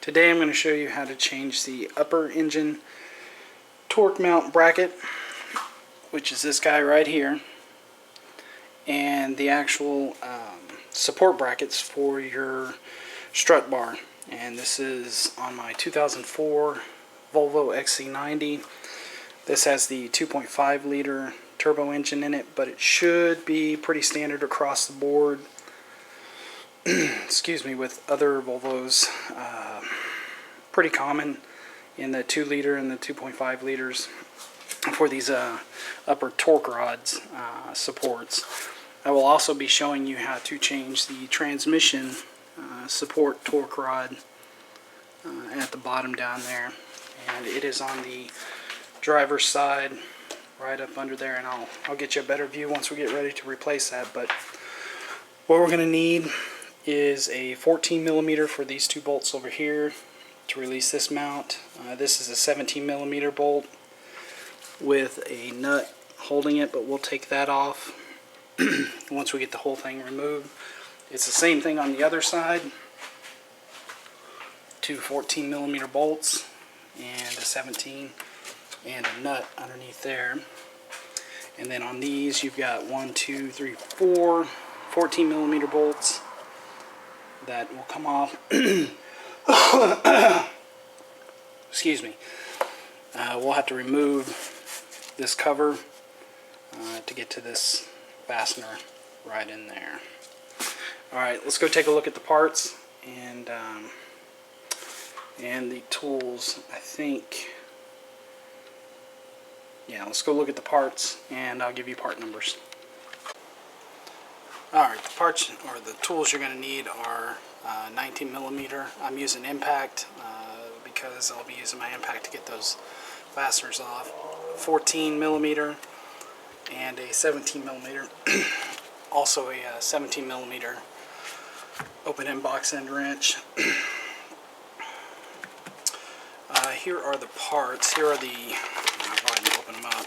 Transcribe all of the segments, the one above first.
Today I'm going to show you how to change the upper engine torque mount bracket, which is this guy right here, and the actual support brackets for your strut bar. And this is on my 2004 Volvo XC90. This has the 2.5 liter turbo engine in it, but it should be pretty standard across the board. Excuse me, with other Volvos, pretty common in the 2 liter and the 2.5 liters for these upper torque rods supports. I will also be showing you how to change the transmission support torque rod at the bottom down there, and it is on the driver's side right up under there, and I'll get you a better view once we get ready to replace that. But what we're going to need is a 14 millimeter for these two bolts over here to release this mount. This is a 17 millimeter bolt with a nut holding it, but we'll take that off once we get the whole thing removed. It's the same thing on the other side. Two 14 millimeter bolts and a 17 and a nut underneath there. And then on these you've got 1, 2, 3, 4 14 millimeter bolts that will come off. Excuse me. We'll have to remove this cover to get to this fastener right in there. Alright, let's go take a look at the parts and the tools. I think, yeah, let's go look at the parts and I'll give you part numbers. Alright, the parts or the tools you're going to need are 19 millimeter. I'm using impact because I'll be using my impact to get those fasteners off. 14 millimeter and a 17 millimeter. Also a 17 millimeter open end box end wrench. Here are the parts. Here are the, I'll go ahead and open them up.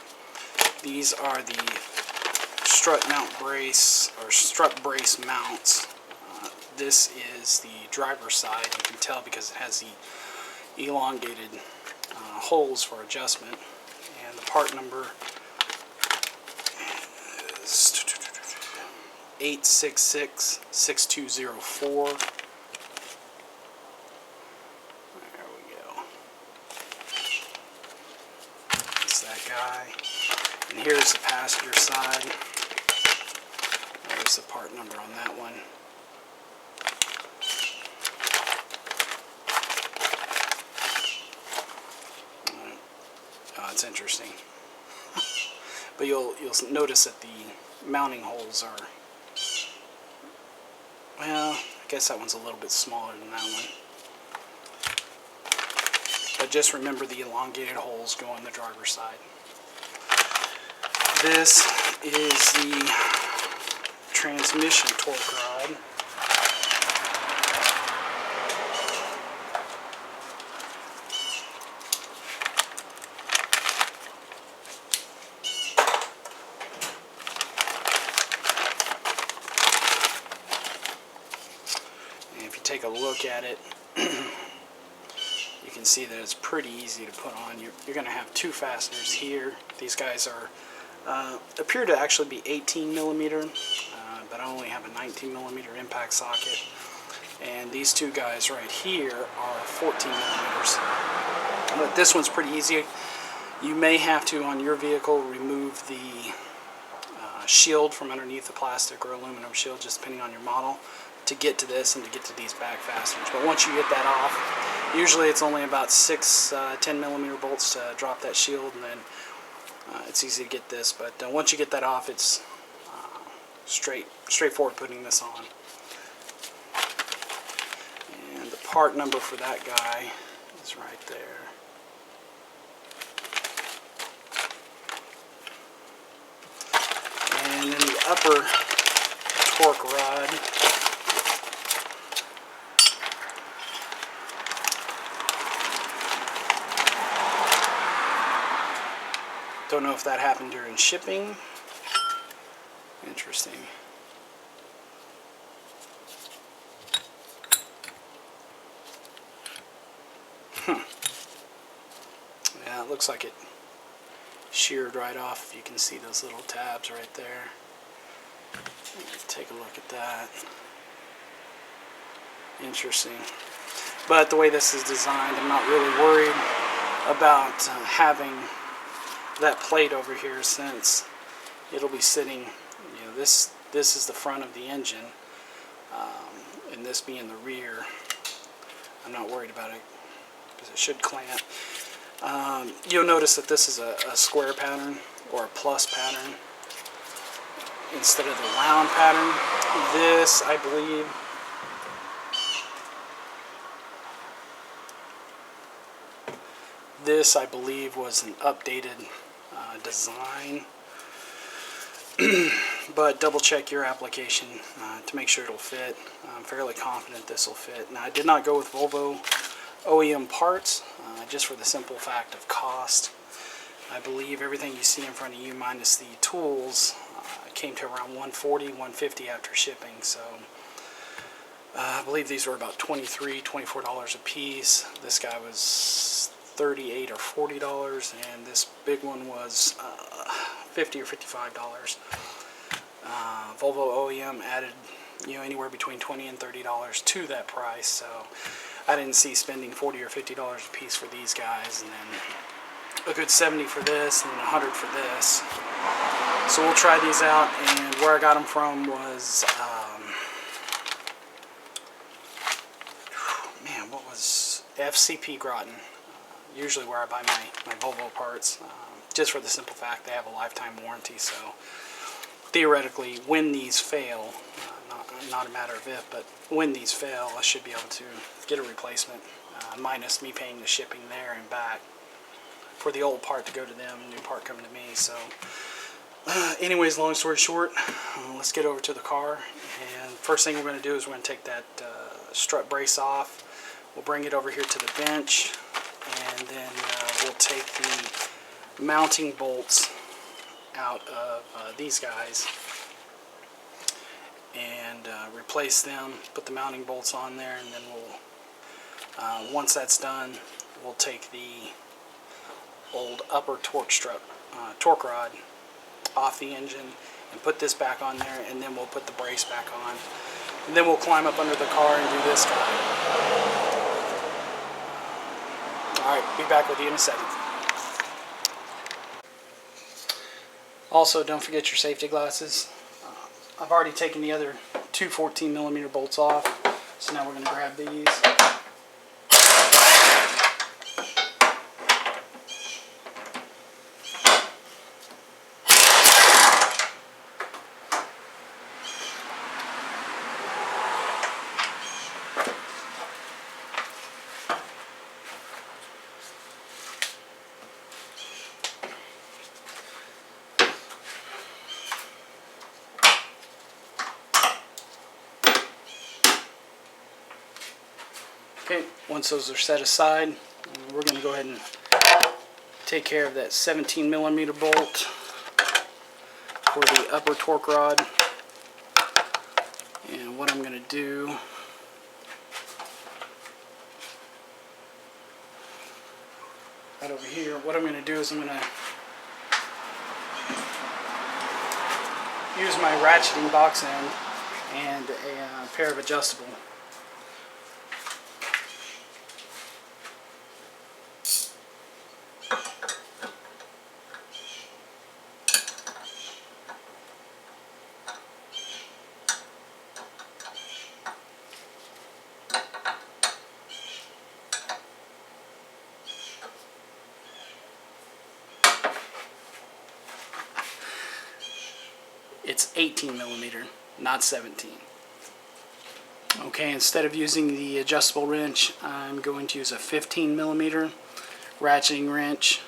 These are the strut mount brace or strut brace mounts. This is the driver's side. You can tell because it has the elongated holes for adjustment. And the part number is 866-6204. There we go. That's that guy. And here's the passenger side. There's the part number on that one. It's interesting. But you'll notice that the mounting holes are, well, I guess that one's a little bit smaller than that one. But just remember the elongated holes go on the driver's side. This is the transmission torque rod. And if you take a look at it, you can see that it's pretty easy to put on. You're going to have two fasteners here. These guys are appear to actually be 18 millimeter, but I only have a 19 millimeter impact socket. And these two guys right here are 14 millimeters. But this one's pretty easy. You may have to, on your vehicle, remove the shield from underneath the plastic or aluminum shield, just depending on your model, to get to this and to get to these back fasteners. But once you get that off, usually it's only about 6 10 millimeter bolts to drop that shield, and then it's easy to get this. But once you get that off, it's straightforward putting this on. And the part number for that guy is right there. And then the upper torque rod Don't know if that happened during shipping. Interesting. Yeah, it looks like it sheared right off. You can see those little tabs right there. Take a look at that. Interesting. But the way this is designed, I'm not really worried about having that plate over here, since it'll be sitting, you know, this is the front of the engine, and this being the rear. I'm not worried about it because it should clamp. You'll notice that this is a square pattern or a plus pattern instead of the round pattern. This, I believe, was an updated design. But double check your application to make sure it'll fit. I'm fairly confident this will fit. Now, I did not go with Volvo OEM parts, just for the simple fact of cost. I believe everything you see in front of you minus the tools came to around $140, $150 after shipping. So I believe these were about $23, $24 a piece. This guy was $38 or $40, and this big one was $50 or $55. Volvo OEM added, you know, anywhere between $20 and $30 to that price, so I didn't see spending $40 or $50 a piece for these guys, and then a good $70 for this, and then $100 for this. So we'll try these out, and where I got them from was, man, what was FCP Groton? Usually where I buy my Volvo parts, just for the simple fact they have a lifetime warranty. So theoretically, when these fail, not a matter of if, but when these fail, I should be able to get a replacement, minus me paying the shipping there and back for the old part to go to them, new part come to me. So anyways, long story short, let's get over to the car, and first thing we're going to do is we're going to take that strut brace off. We'll bring it over here to the bench, and then we'll take the mounting bolts out of these guys and replace them, put the mounting bolts on there, and then we'll, once that's done, we'll take the old upper torque rod off the engine and put this back on there, and then we'll put the brace back on, and then we'll climb up under the car and do this guy. Alright, be back with you in a second. Also, don't forget your safety glasses. I've already taken the other two 14mm bolts off, so now we're going to grab these. Okay, once those are set aside, we're going to go ahead and take care of that 17mm bolt for the upper torque rod. And what I'm going to do, right over here, what I'm going to do is I'm going to use my ratcheting box end and a pair of adjustable. It's 18mm, not 17. Okay, instead of using the adjustable wrench, I'm going to use a 15mm ratcheting wrench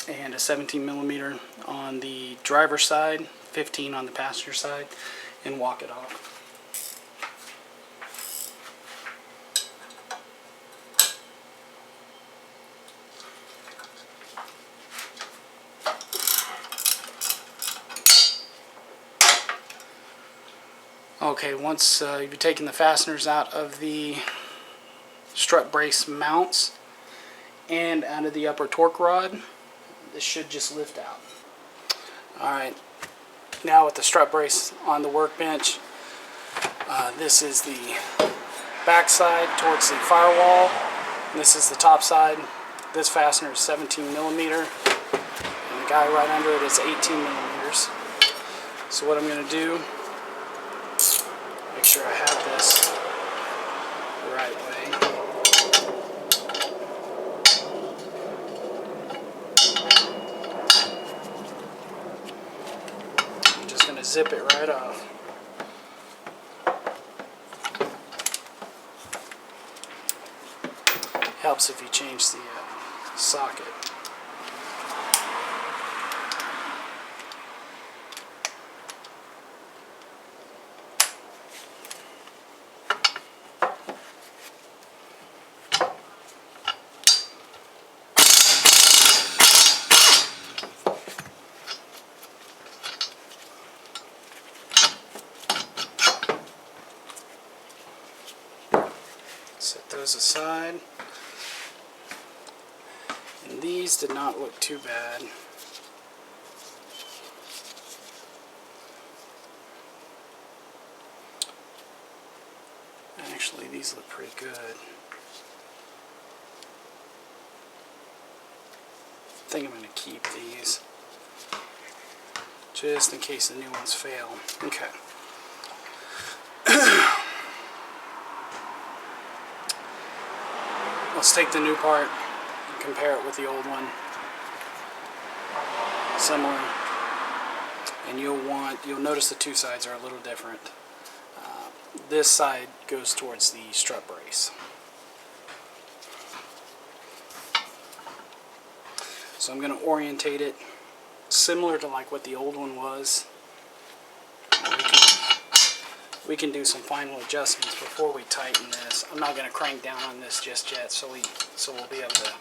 and a 17mm on the driver's side, 15 on the passenger side, and walk it off. Okay, once you've taken the fasteners out of the strut brace mounts and out of the upper torque rod, this should just lift out. Alright, now with the strut brace on the workbench, this is the back side towards the firewall, and this is the top side. This fastener is 17 millimeter, and the guy right under it is 18 millimeters. So what I'm going to do, make sure I have this the right way. I'm just going to zip it right off. Helps if you change the socket. Set those aside. And these did not look too bad. Actually, these look pretty good. I think I'm going to keep these just in case the new ones fail. Okay. Let's take the new part and compare it with the old one. Similar. And you'll notice the two sides are a little different. This side goes towards the strut brace. So I'm going to orientate it similar to like what the old one was. We can do some final adjustments before we tighten this. I'm not going to crank down on this just yet, so we'll be able to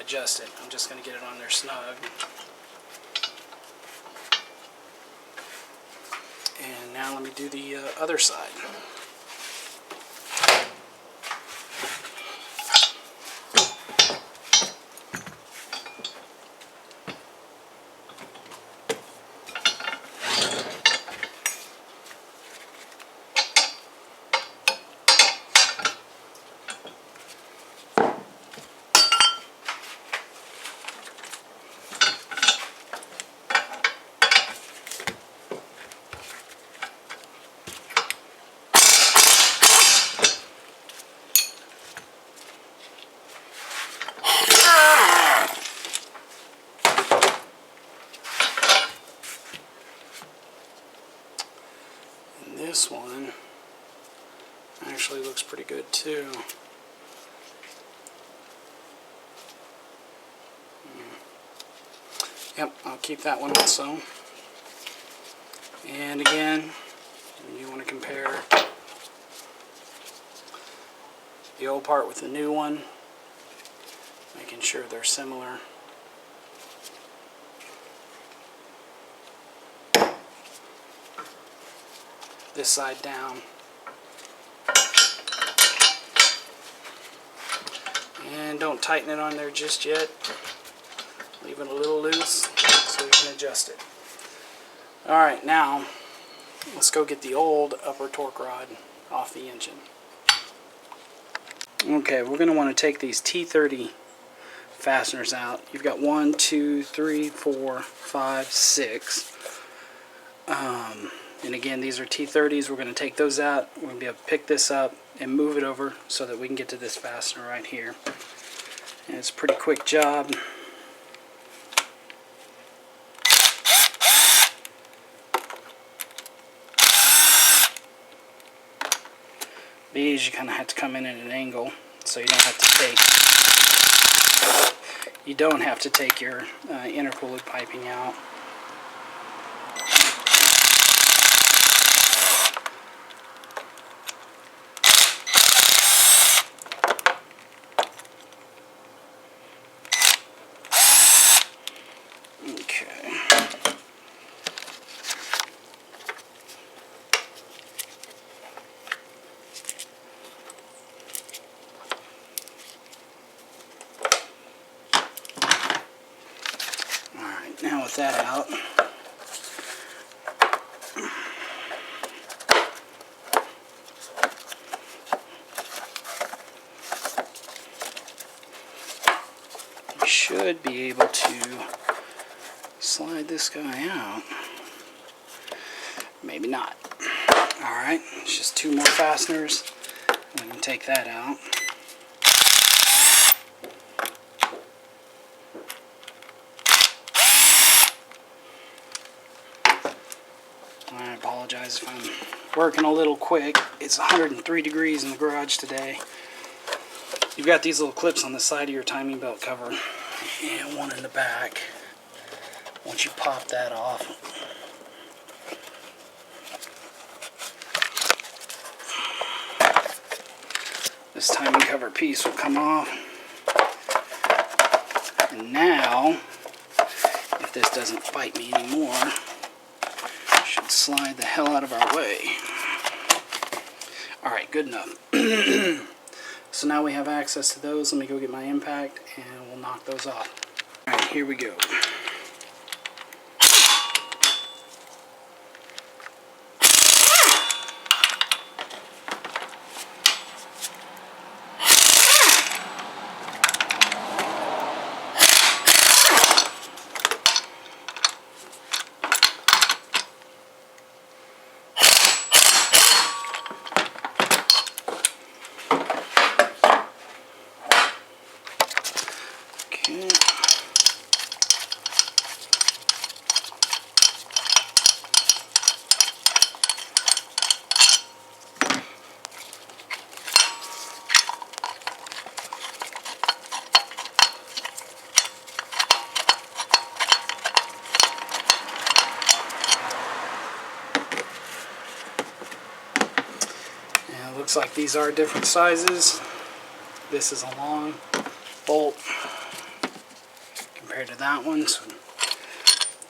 adjust it. I'm just going to get it on there snug. And now let me do the other side. This one actually looks pretty good too. Yep, I'll keep that one also. And again, you want to compare the old part with the new one, making sure they're similar. This side down. And don't tighten it on there just yet. Leave it a little loose so we can adjust it. Alright, now let's go get the old upper torque rod off the engine. Okay, we're going to want to take these T30 fasteners out. You've got 1, 2, 3, 4, 5, 6. And again, these are T30s. We're going to take those out. We're going to be able to pick this up and move it over so that we can get to this fastener right here. And it's a pretty quick job. These you kind of have to come in at an angle, so you don't have to take your intercooler piping out. that out. You should be able to slide this guy out. Maybe not. Alright, it's just 2 more fasteners. We can take that out. I apologize if I'm working a little quick. It's 103 degrees in the garage today. You've got these little clips on the side of your timing belt cover and one in the back. Once you pop that off, this timing cover piece will come off. And now, if this doesn't fight me anymore, it should slide the hell out of our way. Alright, good enough. So now we have access to those. Let me go get my impact and we'll knock those off. Alright, here we go. Looks like these are different sizes. This is a long bolt compared to that one, so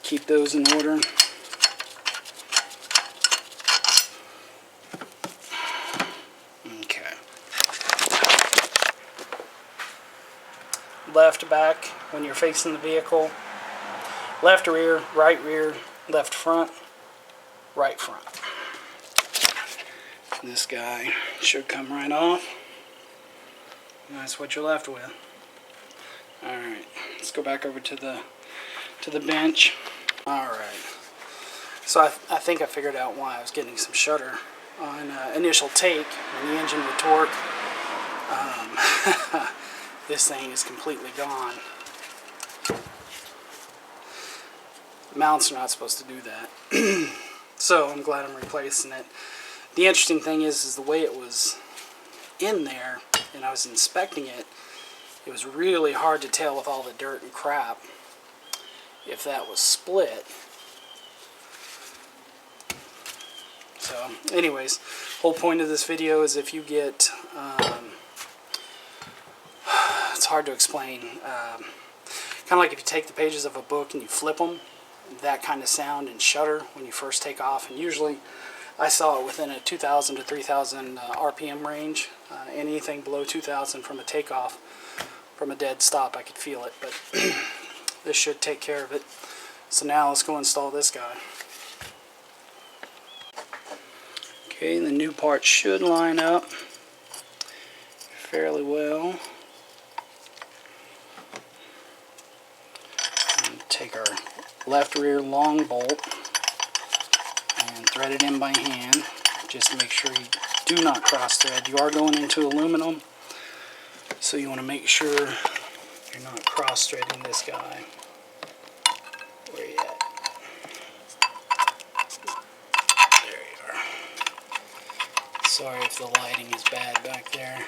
keep those in order. Okay. Left back when you're facing the vehicle. Left rear, left front, right front. This guy should come right off. And that's what you're left with. Alright, let's go back over to the bench. Alright, so I think I figured out why I was getting some shudder on initial take when the engine would torque. This thing is completely gone. Mounts are not supposed to do that. So I'm glad I'm replacing it. The interesting thing is the way it was in there and I was inspecting it, it was really hard to tell with all the dirt and crap if that was split. So anyways, whole point of this video is if you get, it's hard to explain, kind of like if you take the pages of a book and you flip them, that kind of sound and shudder when you first take off, and usually I saw it within a 2,000 to 3,000 RPM range. Anything below 2,000 from a takeoff, from a dead stop, I could feel it. But this should take care of it. So now let's go install this guy. Okay, the new part should line up fairly well. And take our left rear long bolt and thread it in by hand, just to make sure you do not cross thread. You are going into aluminum, so you want to make sure you're not cross threading this guy. Where you at? There you are. Sorry if the lighting is bad back there.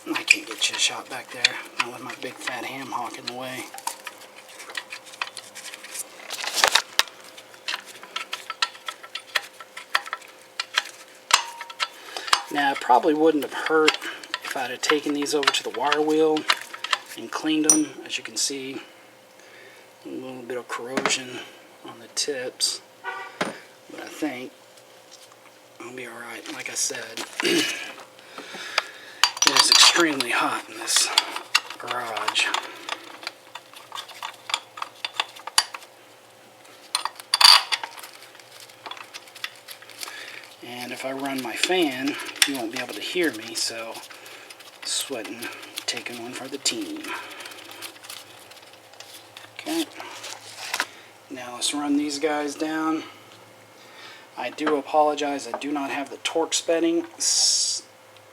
I can't get you a shot back there, not with my big fat ham hock in the way. Now, it probably wouldn't have hurt if I'd have taken these over to the wire wheel and cleaned them. As you can see, a little bit of corrosion on the tips, but I think I'll be alright. Like I said, it is extremely hot in this garage. And if I run my fan, you won't be able to hear me, so sweating, taking one for the team. Okay. Now let's run these guys down. I do apologize, I do not have the torque setting.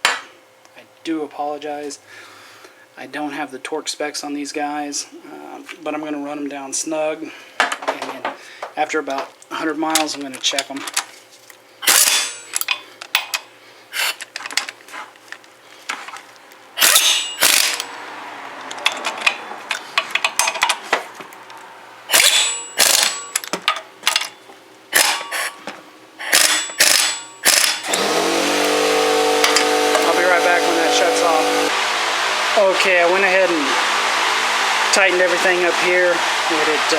I do apologize. I don't have the torque specs on these guys, but I'm going to run them down snug. And then after about 100 miles, I'm going to check them. Okay, I went ahead and tightened everything up here. It had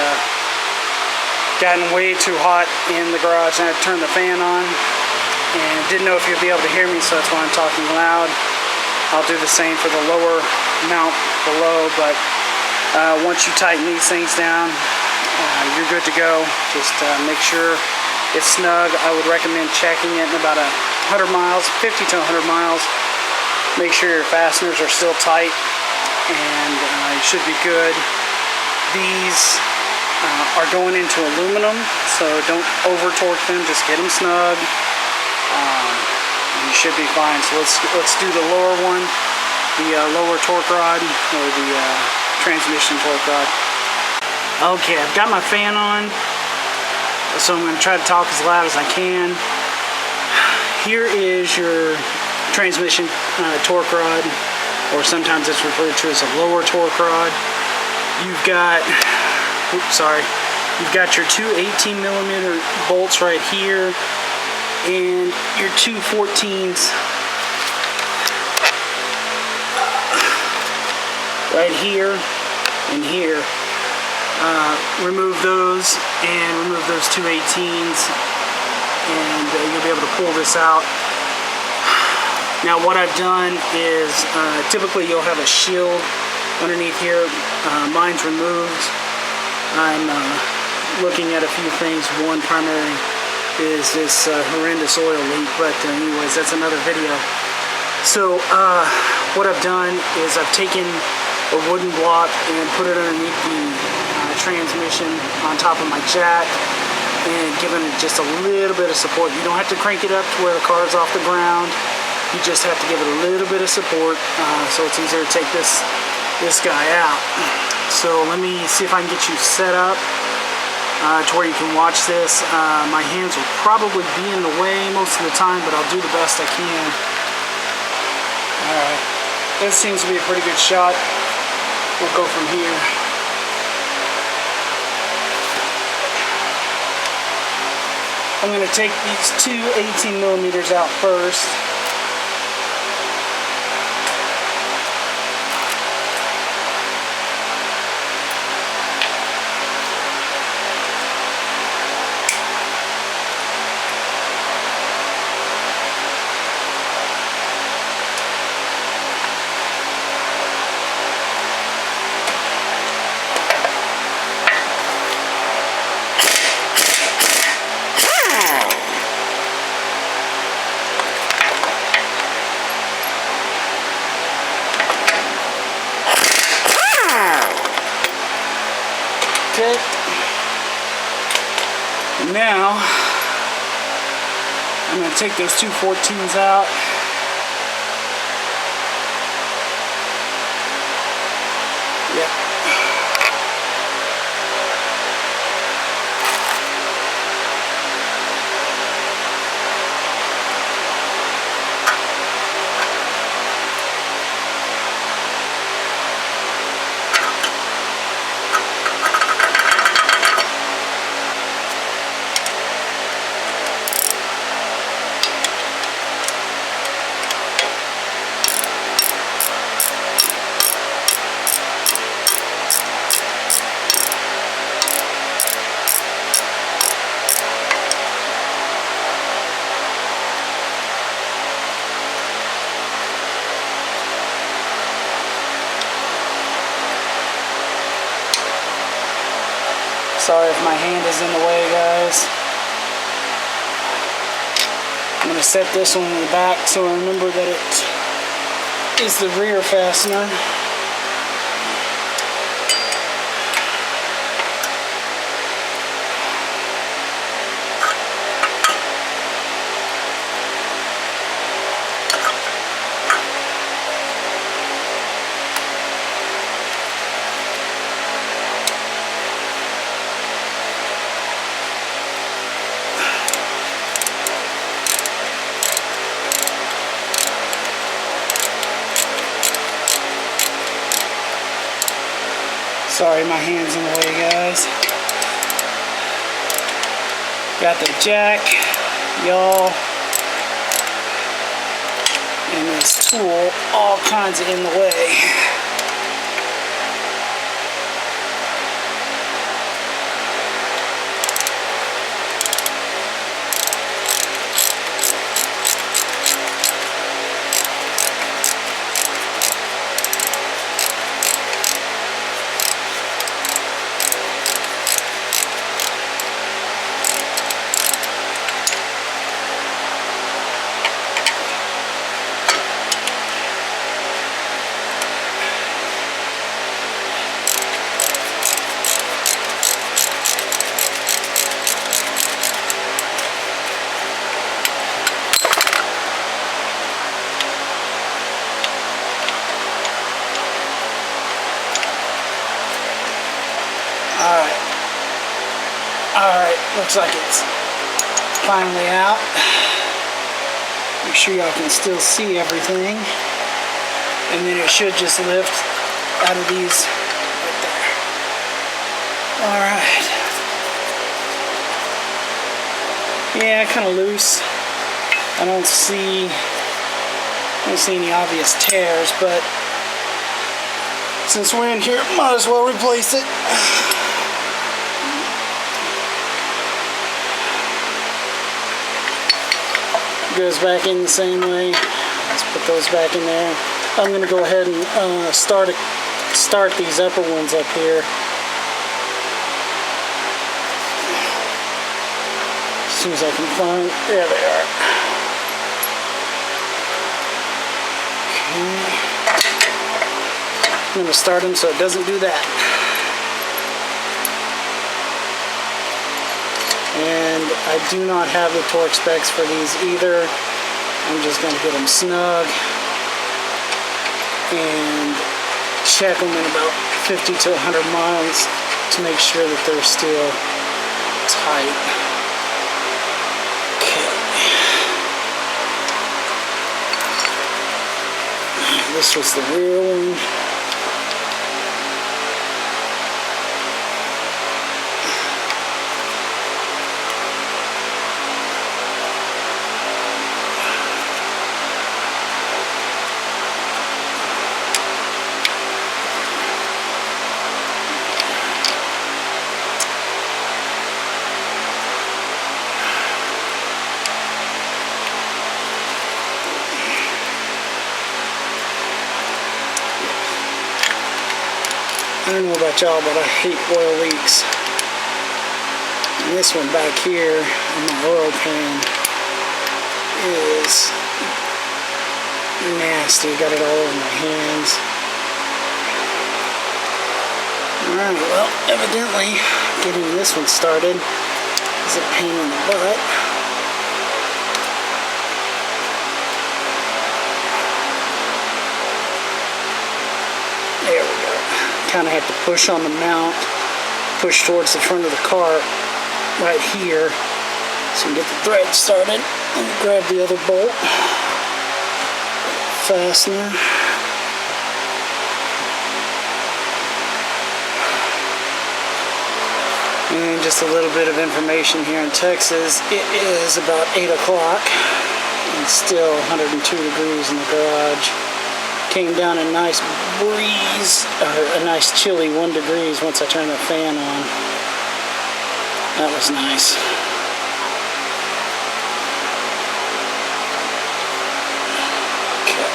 gotten way too hot in the garage, and I had to turn the fan on. And didn't know if you'd be able to hear me, so that's why I'm talking loud. I'll do the same for the lower mount below, but once you tighten these things down, you're good to go. Just make sure it's snug. I would recommend checking it in about 100 miles, 50 to 100 miles. Make sure your fasteners are still tight, and you should be good. These are going into aluminum, so don't over torque them. Just get them snug. You should be fine. So let's do the lower one, the lower torque rod, or the transmission torque rod. Okay, I've got my fan on, so I'm going to try to talk as loud as I can. Here is your transmission torque rod, or sometimes it's referred to as a lower torque rod. You've got, you've got your two 18mm bolts right here, and your two 14s right here and here. Remove those and remove those two 18s, and you'll be able to pull this out. Now what I've done is, typically you'll have a shield underneath here. Mine's removed. I'm looking at a few things. One primary is this horrendous oil leak, but anyways, that's another video. So what I've done is I've taken a wooden block and put it underneath the transmission on top of my jack, and given it just a little bit of support. You don't have to crank it up to where the car is off the ground. You just have to give it a little bit of support, so it's easier to take this guy out. So let me see if I can get you set up to where you can watch this. My hands will probably be in the way most of the time, but I'll do the best I can. Alright, this seems to be a pretty good shot. We'll go from here. I'm going to take these two 18mm out first. Okay. Now I'm going to take those two 14s out. Yep. Sorry if my hand is in the way, guys. I'm going to set this one in the back so I remember that it is the rear fastener. Sorry, my hand's in the way, guys. Got the jack, yaw, and this tool all kinds of in the way. Alright, looks like it's finally out. Make sure y'all can still see everything. And then it should just lift out of these right there. Alright. Yeah, kind of loose. I don't see any obvious tears, but since we're in here, might as well replace it. Goes back in the same way. Let's put those back in there. I'm going to go ahead and start these upper ones up here. As soon as I can find, there they are. Okay. I'm going to start them so it doesn't do that. And I do not have the torque specs for these either. I'm just going to get them snug and check them in about 50 to 100 miles to make sure that they're still tight. Okay. This was the rear one. I don't know about y'all, but I hate oil leaks. And this one back here in my oil pan is nasty. Got it all over my hands. Alright, well, evidently getting this one started is a pain in the butt. There we go. Kind of have to push on the mount, push towards the front of the car right here so you can get the thread started and grab the other bolt fastener. And just a little bit of information here in Texas. It is about 8 o'clock and still 102 degrees in the garage. Came down a nice breeze, a nice chilly 1 degree once I turned the fan on. That was nice. Okay.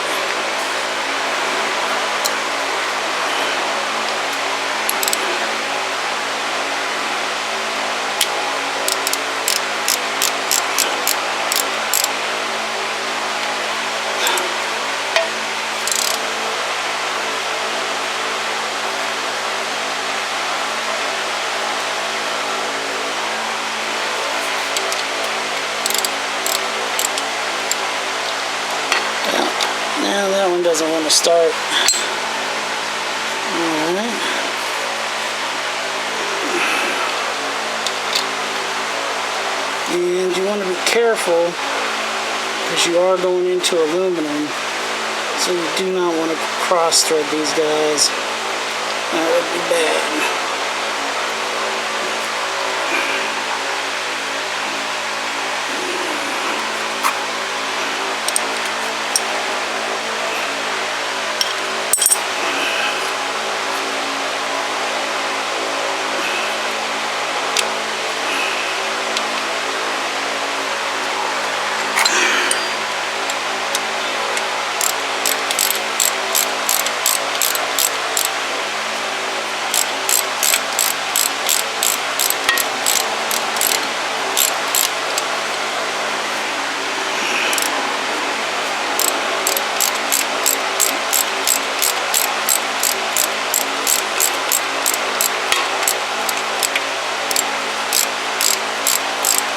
doesn't want to start. Alright. And you want to be careful because you are going into aluminum, so you do not want to cross thread these guys. That would be bad.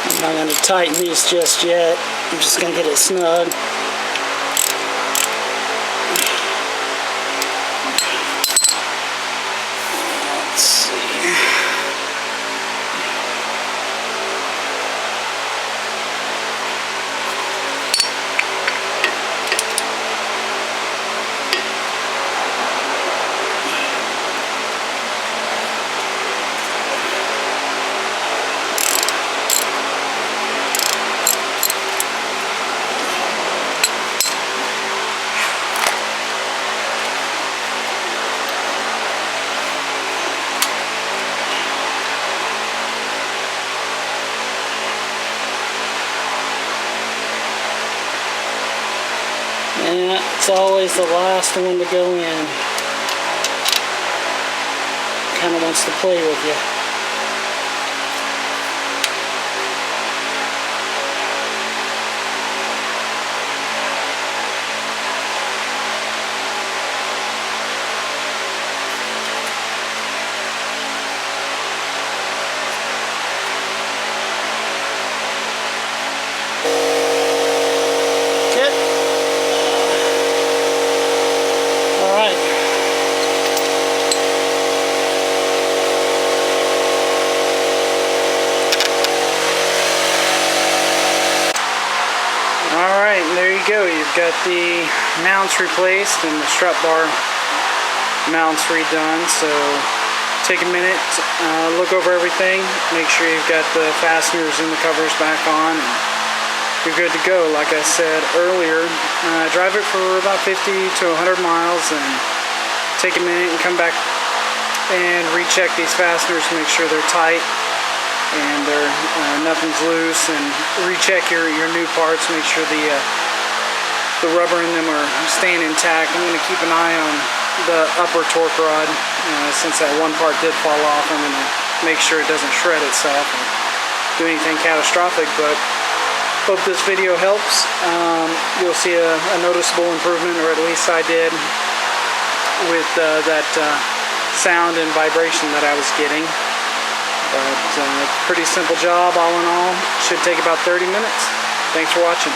I'm not going to tighten these just yet. I'm just going to get it snug. Let's see. Yeah, it's always the last one to go in. Kind of wants to play with you. Alright, and there you go. You've got the mounts replaced and the strut bar mounts redone. So take a minute, look over everything, make sure you've got the fasteners and the covers back on, and you're good to go. Like I said earlier, drive it for about 50 to 100 miles and take a minute and come back and recheck these fasteners to make sure they're tight and nothing's loose, and recheck your new parts, make sure the rubber in them are staying intact. I'm going to keep an eye on the upper torque rod. Since that one part did fall off, I'm going to make sure it doesn't shred itself or do anything catastrophic, but hope this video helps. You'll see a noticeable improvement, or at least I did, with that sound and vibration that I was getting. But pretty simple job all in all. Should take about 30 minutes. Thanks for watching.